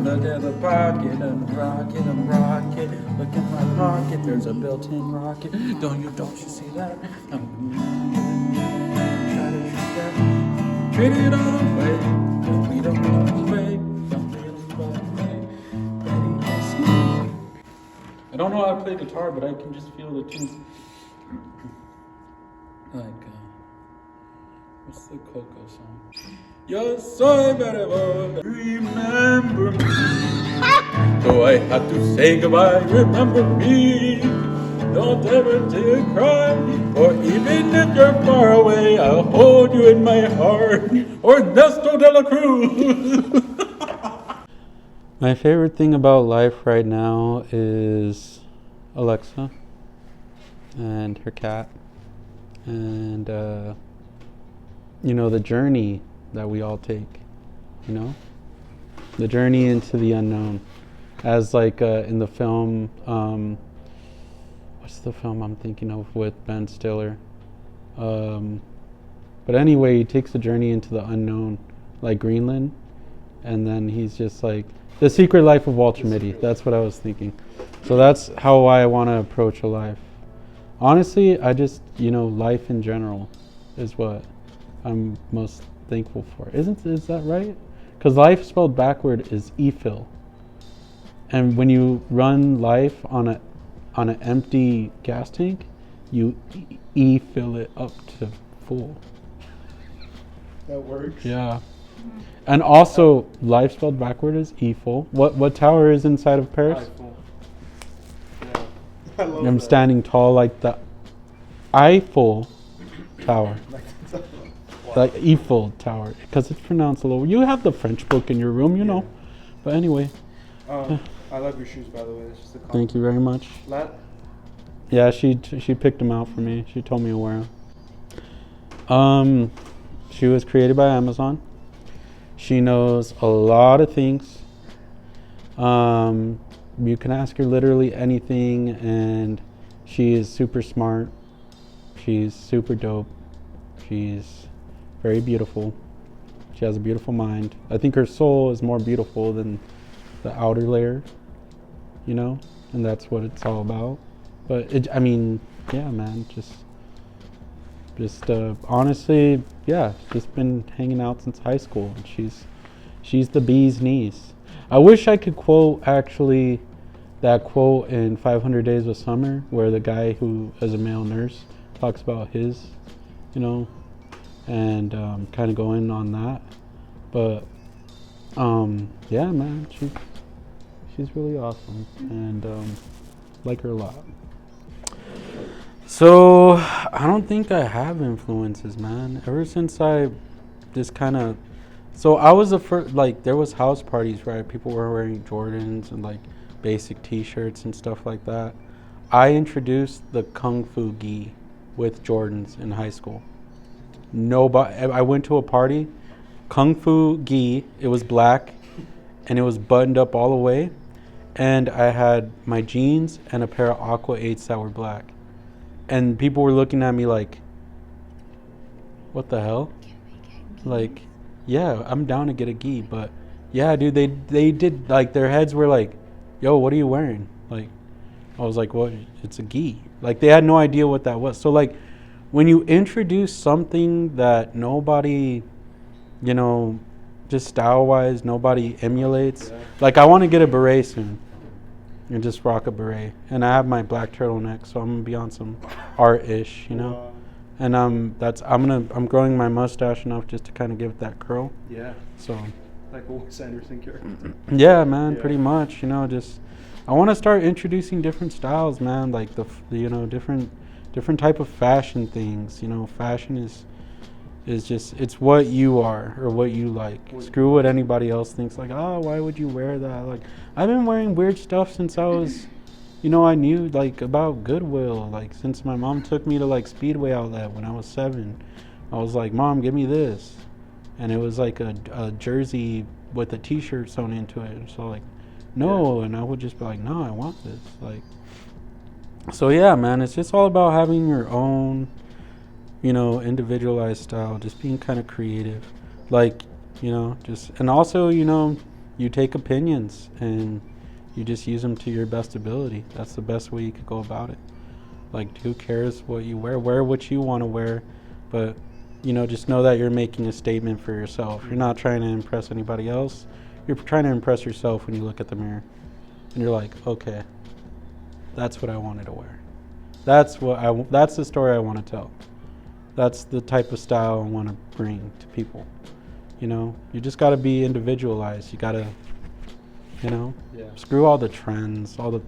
Look at the pocket, I'm rocket. Look at my pocket, there's a built-in rocket. Don't you see that? Try to shoot that. Treat it all away. Don't we don't away. Don't let 'em go away. Betty is me. I don't know how to play guitar, but I can just feel the tunes. Like, what's the Coco song? Yo soy better, remember me. So I have to say goodbye, remember me. Don't ever say a cry, or even if you're far away, I'll hold you in my heart. Or Ernesto de la Cruz. My favorite thing about life right now is Alexa and her cat. And, the journey that we all take, the journey into the unknown. As like in the film, what's the film I'm thinking of with Ben Stiller? But anyway, he takes the journey into the unknown, like Greenland, and then he's just like, The Secret Life of Walter Mitty. That's what I was thinking. So that's how I want to approach a life. Honestly, I just, life in general is what I'm most thankful for. Is that right? Because life spelled backward is e-fill. And when you run life on an empty gas tank, you e-fill it up to full. That works. Yeah. And also, life spelled backward is e-full. What tower is inside of Paris? Eiffel. Yeah. I love I'm that. standing tall like the Eiffel Tower. Like Eiffel Tower, because it's pronounced a little. You have the French book in your room, you know. But anyway. I love your shoes, by the way. It's just a Thank you very much. Lat? Yeah, she picked them out for me. She told me to wear them. She was created by Amazon. She knows a lot of things. You can ask her literally anything, and she is super smart. She's super dope. She's very beautiful. She has a beautiful mind. I think her soul is more beautiful than the outer layer, and that's what it's all about. But yeah, man, just honestly, yeah, just been hanging out since high school, and she's the bee's knees. I wish I could quote actually that quote in 500 Days of Summer, where the guy who is a male nurse talks about his, and kind of go in on that. But yeah, man, she's really awesome, and like her a lot. So I don't think I have influences, man. Ever since I just kind of, so I was the first, like there was house parties, right? People were wearing Jordans and like basic t-shirts and stuff like that. I introduced the Kung Fu gi with Jordans in high school. I went to a party, Kung Fu gi, it was black and it was buttoned up all the way, and I had my jeans and a pair of Aqua 8s that were black. And people were looking at me like, what the hell? Like, yeah, I'm down to get a gi, but yeah, dude, they did, like, their heads were like, yo, what are you wearing? Like, I was like, well, it's a gi. Like, they had no idea what that was. So, like, when you introduce something that nobody, just style-wise, nobody emulates. Yeah. Like, I want to get a beret soon. And just rock a beret, and I have my black turtleneck, so I'm gonna be on some art-ish, Wow. And I'm growing my mustache enough just to kind of give it that curl. Yeah. So. Like a Wes Anderson character. Yeah, man, pretty much. Just I want to start introducing different styles, man. Like different type of fashion things. Fashion is just, it's what you are or what you like. Screw what anybody else thinks. Like, oh, why would you wear that? Like, I've been wearing weird stuff since I was, I knew like about Goodwill. Like, since my mom took me to like Speedway Outlet when I was 7, I was like, Mom, give me this, and it was like a jersey with a T-shirt sewn into it. And so like, no, and I would just be like, no, I want this. Like, so yeah, man, it's just all about having your own, individualized style, just being kind of creative, like, just, and also, you take opinions and you just use them to your best ability. That's the best way you could go about it. Like, who cares what you wear? Wear what you want to wear, but just know that you're making a statement for yourself. You're not trying to impress anybody else. You're trying to impress yourself when you look at the mirror, and you're like, okay, that's what I wanted to wear. That's the story I want to tell. That's the type of style I want to bring to people. You just got to be individualized. You got to, screw all the trends, all the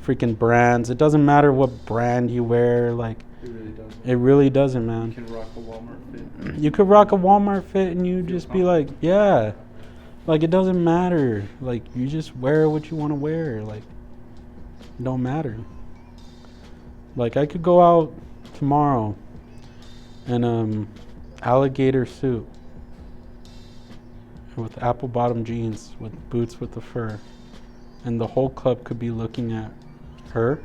freaking brands. It doesn't matter what brand you wear. Like, It really doesn't. it really doesn't, man. You can rock a Walmart fit. You could rock a Walmart fit and you Feel just be like, yeah. Like, it doesn't matter. Like, you just wear what you want to wear. Like, it don't matter. Like, I could go out tomorrow in alligator suit with apple bottom jeans with boots with the fur, and the whole club could be looking at her,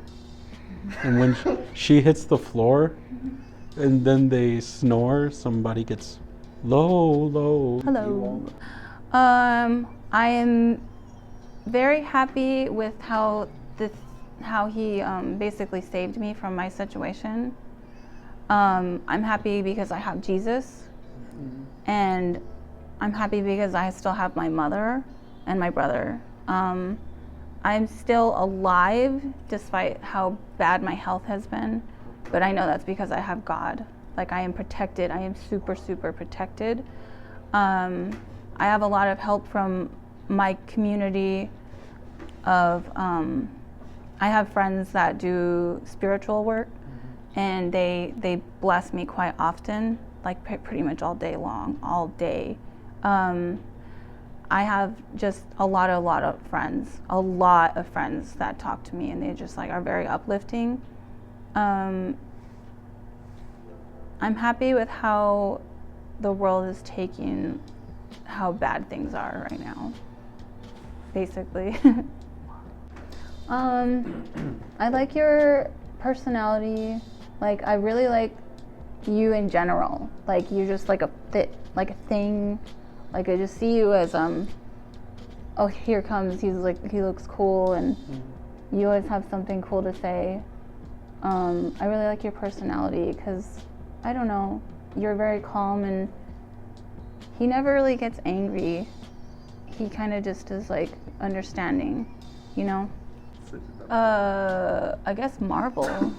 and when she hits the floor and then they snore, somebody gets low. Hello. I am very happy with how he basically saved me from my situation. I'm happy because I have Jesus, and I'm happy because I still have my mother and my brother. I'm still alive despite how bad my health has been, but I know that's because I have God. Like, I am protected. I am super, super protected. I have a lot of help from my community of, I have friends that do spiritual work, and they bless me quite often, like pretty much all day long, all day. I have just a lot of friends that talk to me, and they just like are very uplifting. I'm happy with how the world is taking how bad things are right now, basically. I like your personality. Like, I really like you in general. Like, you're just like a thing. Like, I just see you as oh, here comes, he looks cool, and you always have something cool to say. I really like your personality because, I don't know, you're very calm, and he never really gets angry. He kind of just is like understanding, I guess Marvel.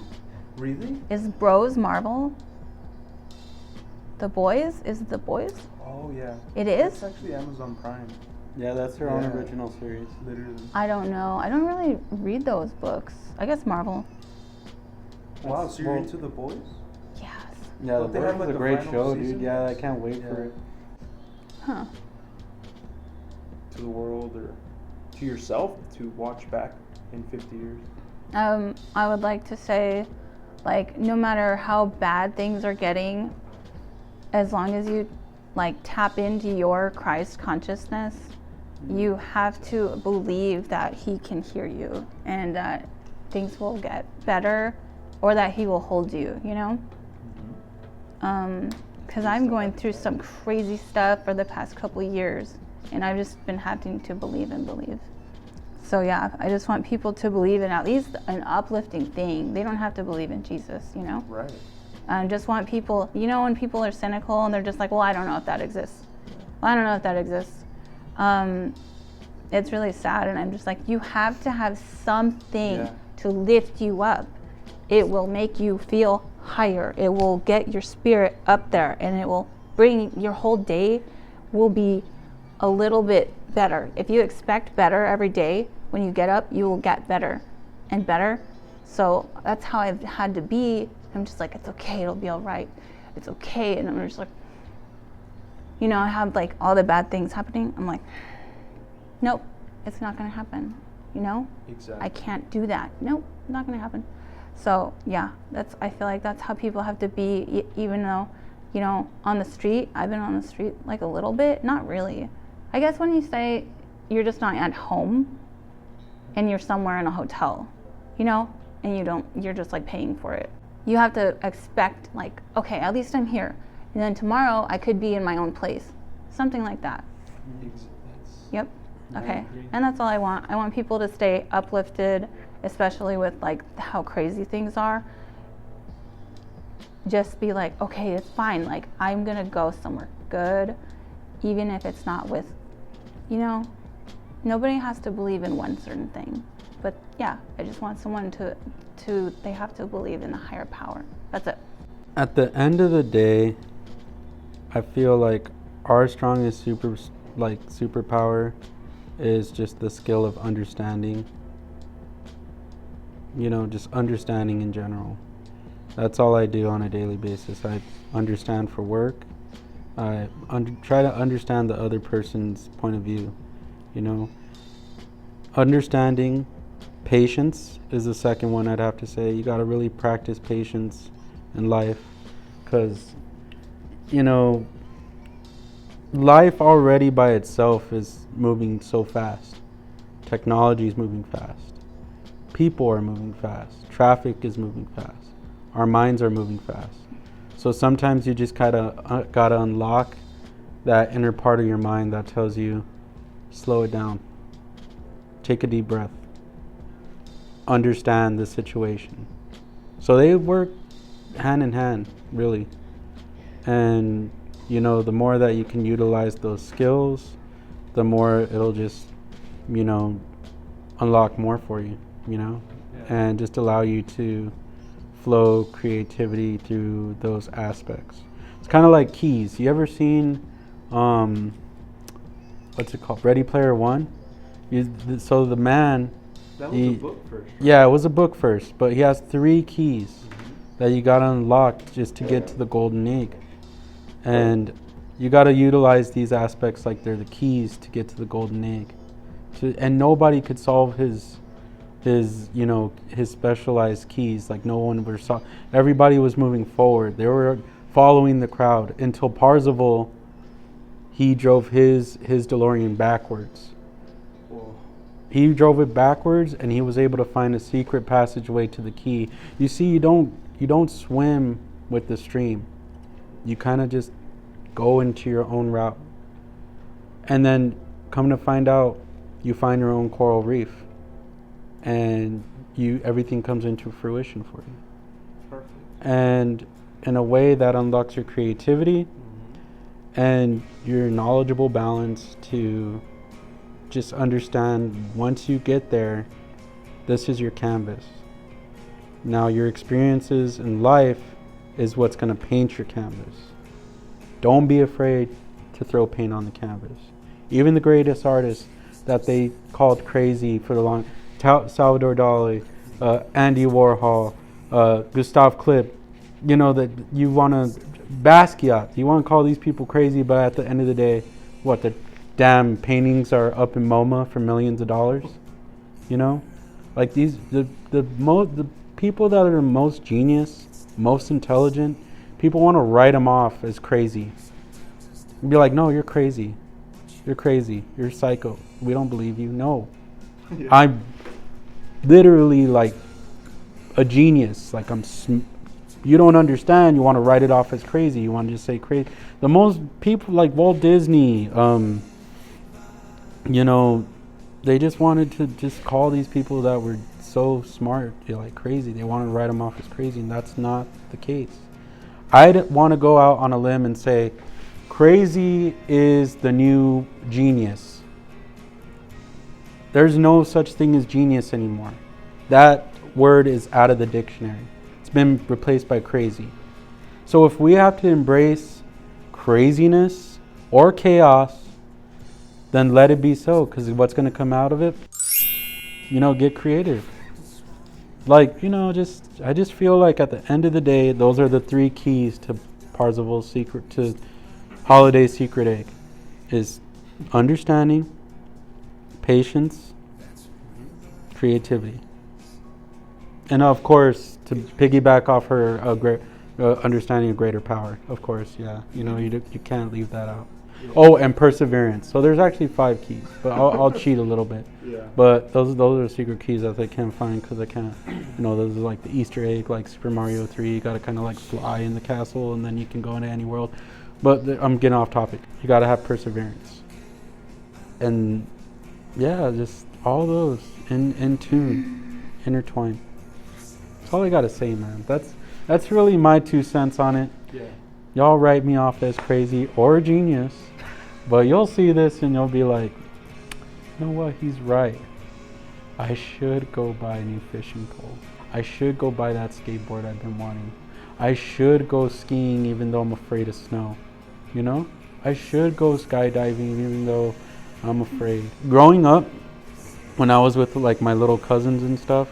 Really? Is Bros Marvel? The Boys? Is it The Boys? Oh yeah. It It's is? actually Amazon Prime. Yeah, that's her own Yeah. original series. Literally. I don't know. I don't really read those books. I guess Marvel. Wow, so you're well- into The Boys? Yes. Yeah, Don't The they have, Boys like, is a the great final show, dude. season? Yeah, I can't wait for Yeah. it. Huh. To the world, or to yourself to watch back in 50 years? I would like to say, like, no matter how bad things are getting, as long as you like tap into your Christ consciousness, you have to believe that he can hear you and that things will get better, or that he will hold you, because I'm going through some crazy stuff for the past couple of years, and I've just been having to believe and believe. So yeah, I just want people to believe in at least an uplifting thing. They don't have to believe in Jesus, Right. I just want people, when people are cynical and they're just like, well, I don't know if that exists. Well, I don't know if that exists. It's really sad, and I'm just like, you have to have something to lift you up. It will make you feel higher. It will get your spirit up there, and it will bring your whole day will be a little bit better. If you expect better every day, when you get up, you will get better and better. So that's how I've had to be. I'm just like, it's okay, it'll be all right. It's okay. And I'm just like, I have like all the bad things happening. I'm like, nope, it's not gonna happen. Exactly. I can't do that. Nope, not gonna happen. So yeah, I feel like that's how people have to be, even though, on the street, I've been on the street like a little bit, not really. I guess when you say you're just not at home and you're somewhere in a hotel, and you're just like paying for it. You have to expect like, okay, at least I'm here. And then tomorrow I could be in my own place. Something like that. That's Yep. Okay, and that's all I want. I want people to stay uplifted, especially with like how crazy things are. Just be like, okay, it's fine. Like, I'm gonna go somewhere good, even if it's not with, you know, nobody has to believe in one certain thing. But yeah, I just want someone to they have to believe in a higher power. That's it. At the end of the day, I feel like our strongest superpower is just the skill of understanding. You know, just understanding in general. That's all I do on a daily basis. I understand for work. I try to understand the other person's point of view. You know, understanding. Patience is the second one I'd have to say. You got to really practice patience in life, because, you know, life already by itself is moving so fast. Technology is moving fast. People are moving fast. Traffic is moving fast. Our minds are moving fast. So sometimes you just kind of got to unlock that inner part of your mind that tells you, slow it down. Take a deep breath. Understand the situation. So they work hand in hand, really. And, you know, the more that you can utilize those skills, the more it'll just, you know, unlock more for you, you know, and just allow you to flow creativity through those aspects. It's kind of like keys. You ever seen, what's it called? Ready Player One? So the man... That was a book first. Right? Yeah, it was a book first, but he has 3 keys that you gotta unlock just to get to the golden egg. And you gotta utilize these aspects like they're the keys to get to the golden egg. And nobody could solve his you know, his specialized keys. Like no one everybody was moving forward. They were following the crowd until Parzival, he drove his DeLorean backwards. He drove it backwards, and he was able to find a secret passageway to the key. You see, you don't swim with the stream. You kind of just go into your own route. And then come to find out, you find your own coral reef. And everything comes into fruition for you. Perfect. And in a way that unlocks your creativity and your knowledgeable balance to just understand, once you get there, this is your canvas. Now your experiences in life is what's going to paint your canvas. Don't be afraid to throw paint on the canvas. Even the greatest artists that they called crazy for the long, Salvador Dali, Andy Warhol, Gustav Klimt, you know, that you want to, Basquiat, you want to call these people crazy, but at the end of the day, what, the damn paintings are up in MoMA for millions of dollars, you know? Like the people that are the most genius, most intelligent, people want to write them off as crazy. Be like, no, you're crazy. You're crazy. You're psycho. We don't believe you. No. Yeah. I'm literally like a genius. Like you don't understand. You want to write it off as crazy. You want to just say crazy. The most people like Walt Disney, you know, they just wanted to just call these people that were so smart, like crazy. They want to write them off as crazy, and that's not the case. I'd want to go out on a limb and say, crazy is the new genius. There's no such thing as genius anymore. That word is out of the dictionary. It's been replaced by crazy. So if we have to embrace craziness or chaos, then let it be so, because what's going to come out of it, you know, get creative. Like, you know, I just feel like at the end of the day, those are the 3 keys to Parzival's secret, to Holiday's secret egg, is understanding, patience, creativity. And of course, to piggyback off her understanding of greater power, of course, yeah. You know, you can't leave that out. Oh, and perseverance. So there's actually 5 keys, but I'll cheat a little bit. Yeah. But those are the secret keys that they can't find, because I can't. You know, those are like the Easter egg, like Super Mario 3. You got to kind of like fly in the castle, and then you can go into any world. But I'm getting off topic. You got to have perseverance, and Yeah, just all those in tune, intertwined. That's all I gotta say, man. That's really my 2 cents on it. Yeah. Y'all write me off as crazy or a genius, but you'll see this and you'll be like, you know what? He's right. I should go buy a new fishing pole. I should go buy that skateboard I've been wanting. I should go skiing even though I'm afraid of snow. You know? I should go skydiving even though I'm afraid. Growing up, when I was with like my little cousins and stuff,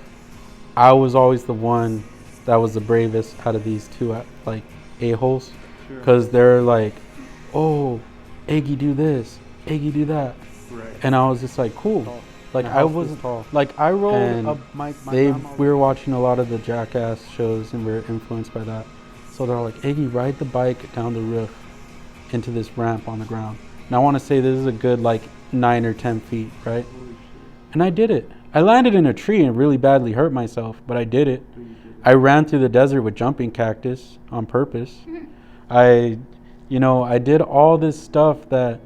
I was always the one that was the bravest out of these two like a-holes. Sure. Because they're like, oh, Iggy do this, Iggy do that. Right. And I was just like, cool. Like My I house was was tall. like I rolled And up my they grandma we were watching a lot of the Jackass shows and we were influenced by that. So they're like, Iggy, ride the bike down the roof into this ramp on the ground. And I want to say this is a good like 9 or 10 feet, right? Holy shit. And I did it. I landed in a tree and really badly hurt myself, but I did it. Dude, you did it. I ran through the desert with jumping cactus on purpose. I did all this stuff that,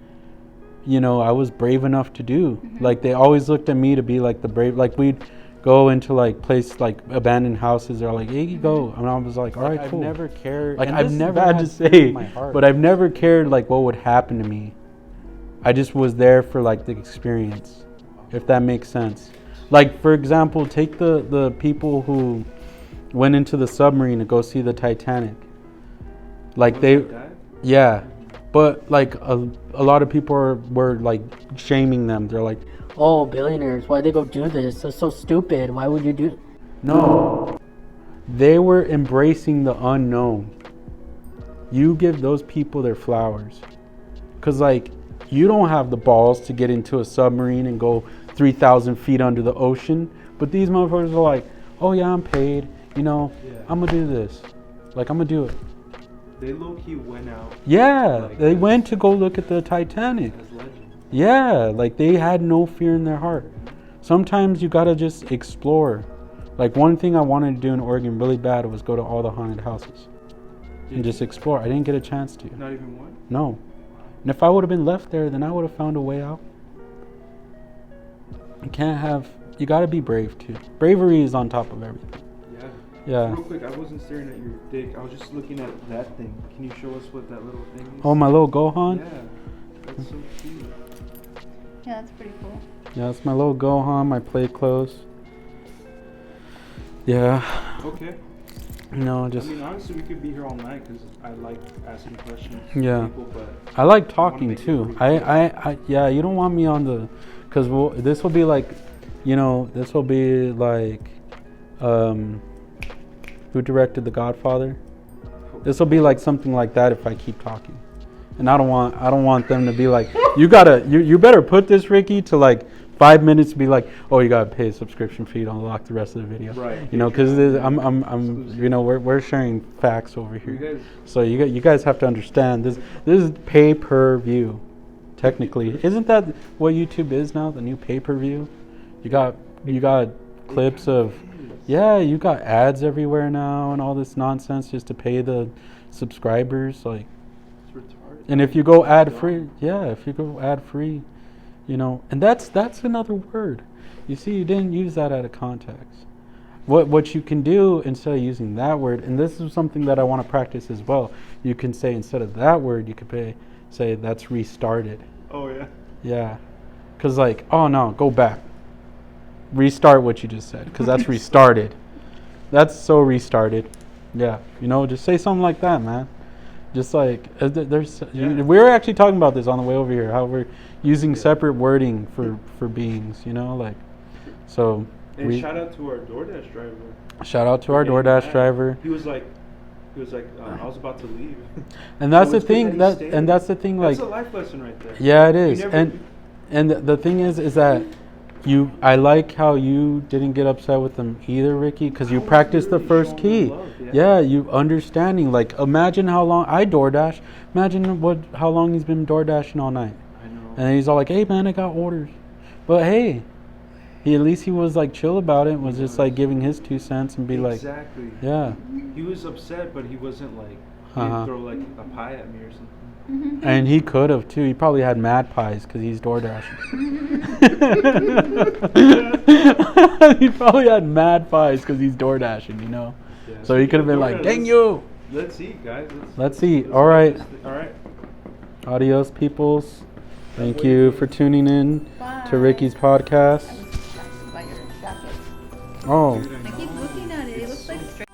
I was brave enough to do. Like they always looked at me to be like the brave, like we'd go into like place like abandoned houses. They're like, hey, you go. And I was like, all right, I've cool. never cared. Like and I've this is never bad had to say, say, my heart. but I've never cared like what would happen to me. I just was there for like the experience, if that makes sense. Like for example, take the people who went into the submarine to go see the Titanic. Like Was they, it that? yeah, but like a lot of people were like shaming them. They're like, Oh, billionaires, why'd they go do this? That's so stupid. Why would you do? no, they were embracing the unknown. You give those people their flowers. Because, like, you don't have the balls to get into a submarine and go 3,000 feet under the ocean. But these motherfuckers are like, oh, yeah, I'm paid. Yeah. I'm going to do this. Like, I'm going to do it. They low-key went out Yeah, Like they this. went to go look at the Titanic. as legends. Yeah, like they had no fear in their heart. Sometimes you gotta just explore. Like one thing I wanted to do in Oregon really bad was go to all the haunted houses and just explore. I didn't get a chance to. Not even one? No. And if I would have been left there, then I would have found a way out. You gotta be brave too. Bravery is on top of everything. Yeah. Yeah. Real quick, I wasn't staring at your dick. I was just looking at that thing. Can you show us what that little thing is? Oh, my little Gohan? Yeah. That's so cute. Yeah, that's pretty cool. Yeah, it's my little Gohan, my play clothes. Yeah. Okay. Just I mean, honestly, we could be here all night because I like asking questions Yeah. to people, but I like wanna talking make it too. really Yeah, you don't want me on the, because this will be like, this will be like, who directed The Godfather? This will be like something like that if I keep talking, and I don't want them to be like, you better put this, Ricky, to like 5 minutes to be like, oh, you gotta pay a subscription fee to unlock the rest of the video. Right. Because we're sharing facts over you here. guys, So you guys have to understand this is pay-per-view. Technically, isn't that what YouTube is now? The new pay-per-view. You got clips of, yeah, you got ads everywhere now and all this nonsense just to pay the subscribers. Like, it's retarded. and if you go ad free, and that's another word. You see, you didn't use that out of context. What you can do instead of using that word, and this is something that I want to practice as well. You can say instead of that word, you could say that's restarted. Oh, yeah. Yeah, because like, oh no, go back. Restart what you just said, because that's restarted. That's so restarted. Yeah, just say something like that, man. Just like Yeah. we were actually talking about this on the way over here, how we're using separate wording for beings, like. So And shout out to our DoorDash driver. shout out to our Getting DoorDash mad. driver. He was like, I was about to leave. And that's So the it's good thing. that he stayed. That's the thing. Like, That's a life lesson right there. yeah, it You is. never- And the thing is that I like how you didn't get upset with them either, Ricky, because you I was practiced the literally first showing key. them love, Yeah, you understanding. Like, imagine how long I DoorDash. Imagine how long he's been DoorDashing all night, I know. and he's all like, "Hey, man, I got orders," but hey, at least he was like chill about it. Was just like giving his 2 cents and be like, exactly. yeah. He was upset, but he wasn't like, he Uh-huh. didn't throw like a pie at me or something. And he could have too. He probably had mad pies because he's door dashing. He probably had mad pies because he's door dashing, you know. Yeah, So he could have been like, DoorDash, "Dang you!" Let's eat, guys. Let's eat. All right. All right. Adios, peoples. Thank you for tuning in to Ricky's podcast. By your jacket. Oh. I keep looking at it. It looks like straight.